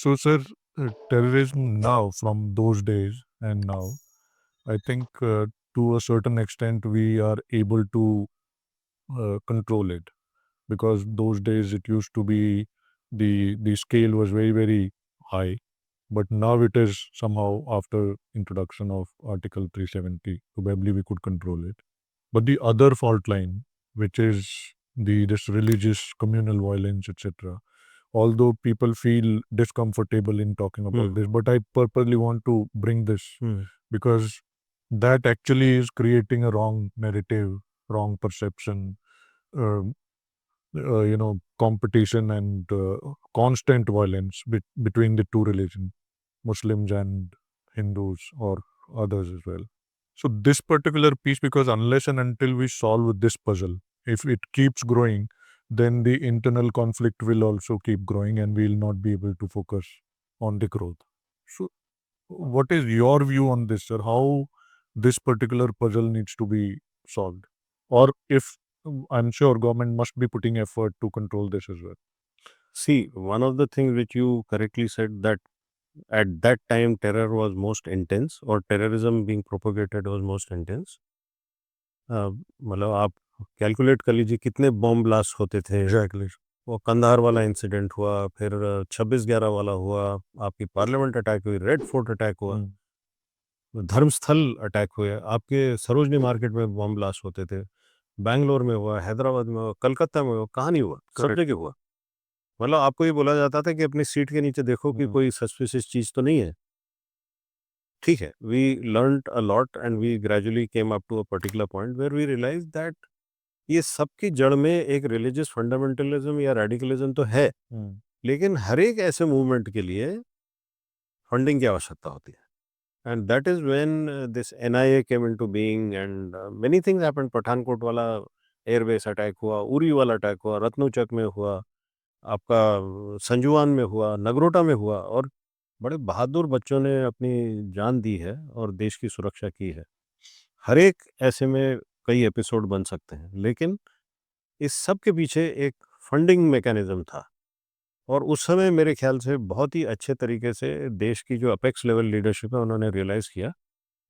So, sir, terrorism now from those days and now, I think to a certain extent we are able to control it, because those days it used to be the scale was very high, but now it is somehow after introduction of Article 370 probably we could control it. But the other fault line, which is the this religious communal violence, etc., although people feel discomfortable in talking about this, but I purposely want to bring this because that actually is creating a wrong narrative, wrong perception, uh, competition and constant violence between the two religions, Muslims and Hindus or others as well. So this particular piece, because unless and until we solve this puzzle, if it keeps growing, then the internal conflict will also keep growing and we'll not be able to focus on the growth. So what is your view on this, sir? How this particular puzzle needs to be solved? Or if I'm sure government must be putting effort to control this as well. See, one of the things which you correctly said, that at that time terror was most intense or terrorism being propagated was most intense. मतलब आप calculate कर लीजिए कितने bomb blast होते थे। Exactly. वो कंधार वाला incident हुआ, फिर 26/11 वाला हुआ, आपकी पार्लियामेंट अटैक हुई, रेड फोर्ट अटैक हुआ, धर्मस्थल अटैक हुए, आपके सरोजनी मार्केट में बॉम्ब ब्लास्ट होते थे, बैंगलोर में हुआ, हैदराबाद में हुआ, कलकत्ता में हुआ, कहाँ नहीं हुआ, सब Correct. जगह हुआ। मतलब आपको ये बोला जाता था कि अपनी सीट के नीचे देखो कि कोई सस्पिशियस चीज़ तो नहीं है। ठीक है, we learned a lot and we gradually came up to a particular point where we realised that ये सबकी जड़ में एक रिलीजियस फंडामेंटलिज्म या रेडिकलिज्म तो है, लेकिन हर एक ऐसे मूवमेंट के लिए फंडिंग की आवश्यकता होती है। And that is when this NIA came into being and many things happened. Pathankot वाला एयरबेस अटैक हुआ, उरी वाला अटैक हुआ, रत्नोचक में हुआ, आपका संजुआन में हुआ, नगरोटा में हुआ, और बड़े बहादुर बच्चों ने अपनी जान दी है और देश की सुरक्षा की है। हर एक ऐसे में कई एपिसोड बन सकते हैं, लेकिन इस सब के पीछे एक फंडिंग मैकेनिज्म था। और उस समय मेरे ख्याल से बहुत ही अच्छे तरीके से देश की जो अपेक्स लेवल लीडरशिप है उन्होंने रियलाइज़ किया,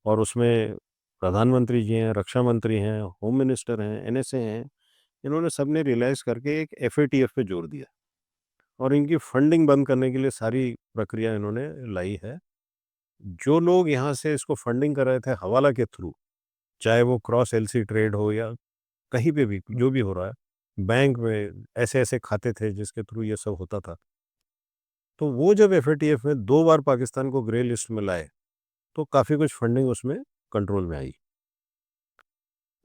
और उसमें प्रधानमंत्री जी हैं, रक्षा मंत्री हैं, होम मिनिस्टर हैं, एनएसए हैं, इन्होंने सबने रियलाइज़ करके एक एफएटीएफ पे जोर दिया और इनकी फंडिंग बंद करने के लिए सारी प्रक्रिया इन्होंने लाई है। जो लोग यहाँ से इसको फंडिंग कर रहे थे हवाला के थ्रू, चाहे वो क्रॉस एलसी ट्रेड हो या कहीं पे भी जो भी हो रहा है, बैंक में ऐसे-ऐसे खाते थे जिसके थ्रू ये सब होता था। तो वो जब एफएटीएफ में 2 बार पाकिस्तान को ग्रे लिस्ट में लाए, तो काफ़ी कुछ फंडिंग उसमें कंट्रोल में आई।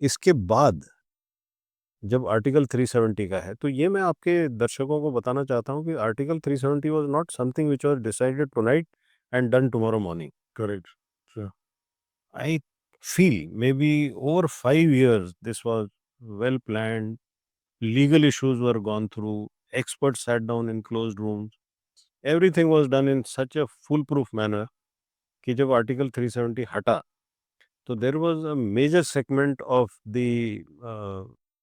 इसके बाद जब आर्टिकल 370 का है, तो ये मैं आपके दर्शकों को बताना चाहता हूँ कि article 370 was not something which was decided tonight and done tomorrow morning. Correct. Sure. I feel maybe over 5 years this was well planned, legal issues were gone through, experts sat down in closed rooms, everything was done in such a foolproof manner कि जब article 370 हटा, तो there was a major segment of the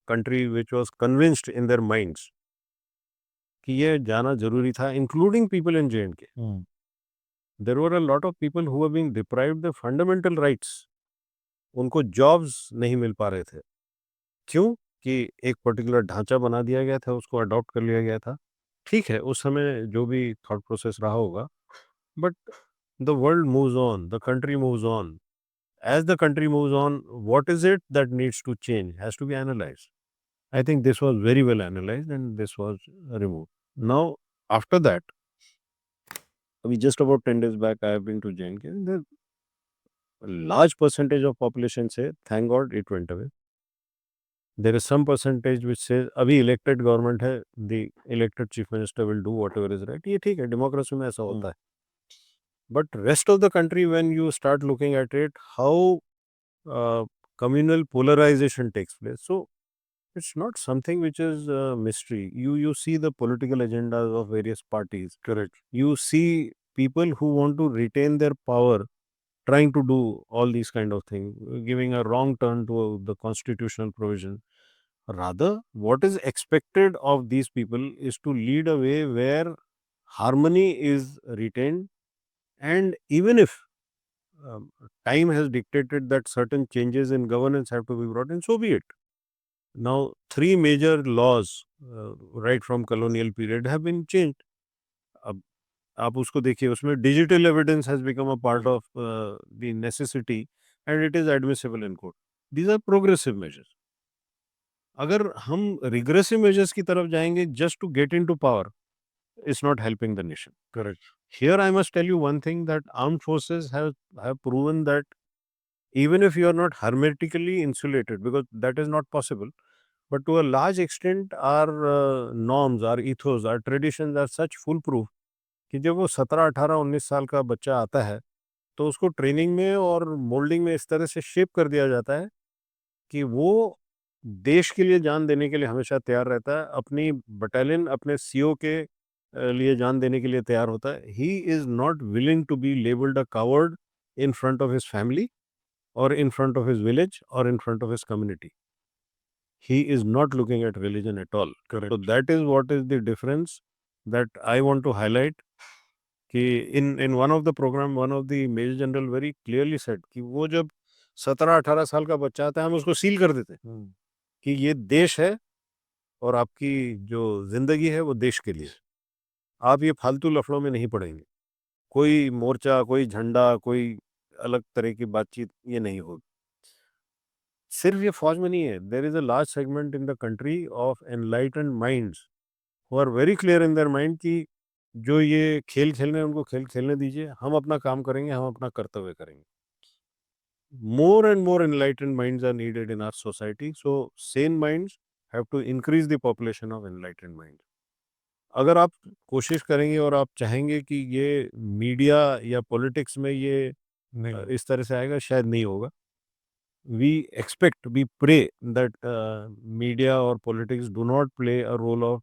country which was convinced in their minds कि ये जाना ज़रूरी था, including people in J&K. There were a lot of people who were being deprived the fundamental rights. उनको jobs नहीं मिल पा रहे थे। क्यों? कि एक पर्टिकुलर ढांचा बना दिया गया था, उसको अडॉप्ट कर लिया गया था। ठीक है, उस समय जो भी थॉट प्रोसेस रहा होगा, but the world moves on, the country moves on. As the country moves on, what is it that needs to change? Has to be analyzed. I think this was very well analyzed and this was removed. Now, after that, we just about 10 days back, I have been to JNK. The large percentage of population say, thank God it went away. There is some percentage which says, अभी elected government है, the elected chief minister will do whatever is right. ये ठीक है, democracy में ऐसा होता है. But rest of the country, when you start looking at it, how communal polarization takes place. So it's not something which is a mystery. You see the political agendas of various parties. Correct. You see people who want to retain their power trying to do all these kind of things, giving a wrong turn to the constitutional provision. Rather, what is expected of these people is to lead a way where harmony is retained, and even if time has dictated that certain changes in governance have to be brought in, so be it. Now, three major laws right from colonial period have been changed. अब आप उसको देखिए, उसमें digital evidence has become a part of the necessity and it is admissible in court. These are progressive measures. अगर हम regressive measures की तरफ जाएंगे just to get into power, it's not helping the nation. Correct. Here I must tell you one thing, that armed forces have proven that even if you are not hermetically insulated, because that is not possible, but to a large extent our norms, our ethos, our traditions are such foolproof कि जब वो 17, 18, 19 साल का बच्चा आता है, तो उसको ट्रेनिंग में और मोल्डिंग में इस तरह से शेप कर दिया जाता है कि वो देश के लिए जान देने के लिए हमेशा तैयार रहता है। अपनी बटालियन, अपने सीओ के लिए जान देने के लिए तैयार होता है। He is not willing to be labelled a coward in front of his family or in front of his village or in front of his community. He is not looking at religion at all. Correct. So that is what is the difference that I want to highlight. कि in one of the program, one of the major general very clearly said कि वो जब 17-18 साल का बच्चा आता है, हम उसको सील कर देते हैं कि ये देश है और आपकी जो जिंदगी है वो देश के लिए। आप ये फालतू लफड़ों में नहीं पड़ेंगे। कोई मोर्चा, कोई झंडा, कोई अलग तरह की बातचीत ये नहीं होगी। सिर्फ ये फौज में नहीं है, there is a large segment in the country of enlightened minds who are very clear in their mind कि जो ये खेल खेलने हैं, उनको खेल खेलने दीजिए, हम अपना काम करेंगे, हम अपना कर्तव्य करेंगे। More and more enlightened minds are needed in our society, so sane minds have to increase the population of enlightened minds. अगर आप कोशिश करेंगे और आप चाहेंगे कि ये मीडिया या पॉलिटिक्स में ये नहीं इस तरह से आएगा, शायद नहीं होगा। We expect, we pray that media or politics do not play a role of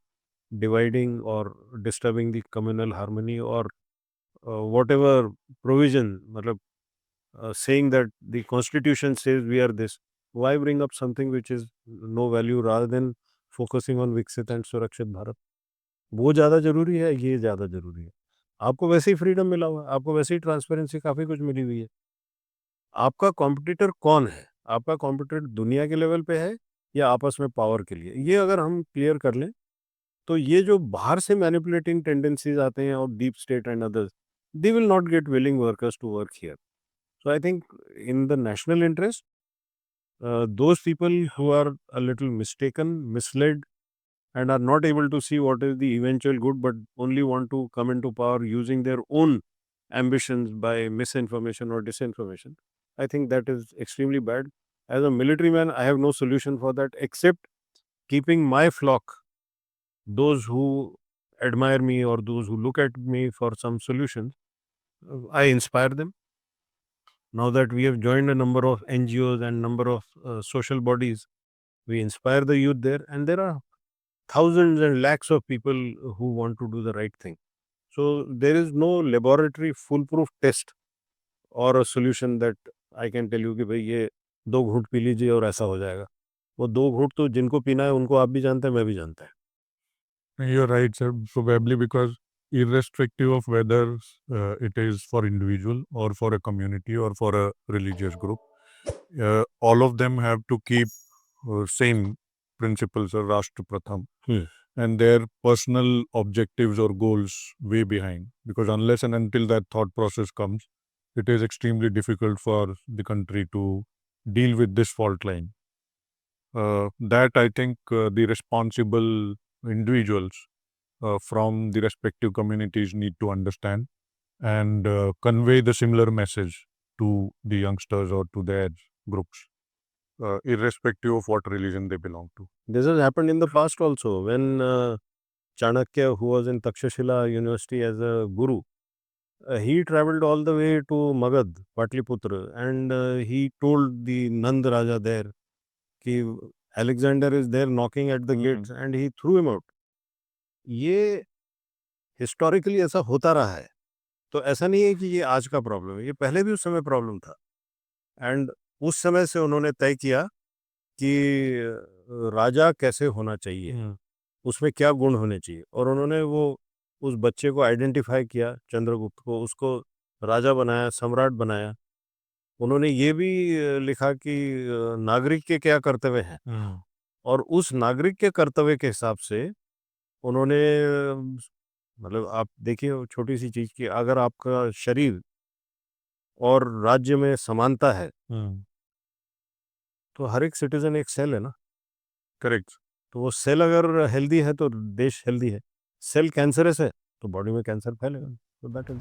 dividing or disturbing the communal harmony or whatever provision, मतलब saying that the constitution says we are this. Why bring up something which is no value rather than focusing on Viksit and Surakshit Bharat? वो ज़्यादा ज़रूरी है, ये ज़्यादा ज़रूरी है। आपको वैसे ही फ्रीडम मिला हुआ है, आपको वैसे ही ट्रांसपेरेंसी काफ़ी कुछ मिली हुई है। आपका कॉम्पिटिटर कौन है? आपका कॉम्पिटिटर दुनिया के लेवल पे है या आपस में पावर के लिए? ये अगर हम क्लियर कर लें, तो ये जो बाहर से मैनिपुलेटिंग टेंडेंसीज़ आते हैं और deep state and others, they will not get willing workers to work here. So I think in the national interest, those people who are a little mistaken, misled, and are not able to see what is the eventual good, but only want to come into power using their own ambitions by misinformation or disinformation. I think that is extremely bad. As a military man, I have no solution for that except keeping my flock, those who admire me or those who look at me for some solutions, I inspire them. Now that we have joined a number of NGOs and number of social bodies, we inspire the youth there, and there are thousands and lakhs of people who want to do the right thing. So there is no laboratory foolproof test or a solution that I can tell you कि भाई ये 2 घूंट P लीजिए और ऐसा हो जाएगा। वो 2 घूंट तो जिनको पीना है उनको आप भी जानते हैं, मैं भी जानता है। You're right, sir. Probably because irrespective of whether it is for individual or for a community or for a religious group, all of them have to keep same principles of Rashtra Pratham and their personal objectives or goals way behind. Because unless and until that thought process comes, it is extremely difficult for the country to deal with this fault line. That I think the responsible individuals from the respective communities need to understand and convey the similar message to the youngsters or to their groups, irrespective of what religion they belong to. This has happened in the past also when Chanakya, who was in Takshashila University as a guru, he traveled all the way to Magad, Patliputra, and he told the Nand Raja there कि Alexander is there knocking at the gates, and he threw him out. ये historically ऐसा होता रहा है, तो ऐसा नहीं है कि ये आज का प्रॉब्लम है, ये पहले भी उस समय प्रॉब्लम था। एंड उस समय से उन्होंने तय किया कि राजा कैसे होना चाहिए, उसमें क्या गुण होने चाहिए, और उन्होंने वो उस बच्चे को आइडेंटिफाई किया, चंद्रगुप्त को, उसको राजा बनाया, सम्राट बनाया। उन्होंने ये भी लिखा कि नागरिक के क्या कर्तव्य हैं, और उस नागरिक के कर्तव्य के हिसाब से उन्होंने मतलब आप देखिए छोटी सी चीज की, अगर आपका शरीर और राज्य में समानता है तो हर एक सिटीजन एक सेल है ना। करेक्ट। तो वो सेल अगर हेल्दी है तो देश हेल्दी है, सेल कैंसरस है तो बॉडी में कैंसर फैलेगा। तो दैट इज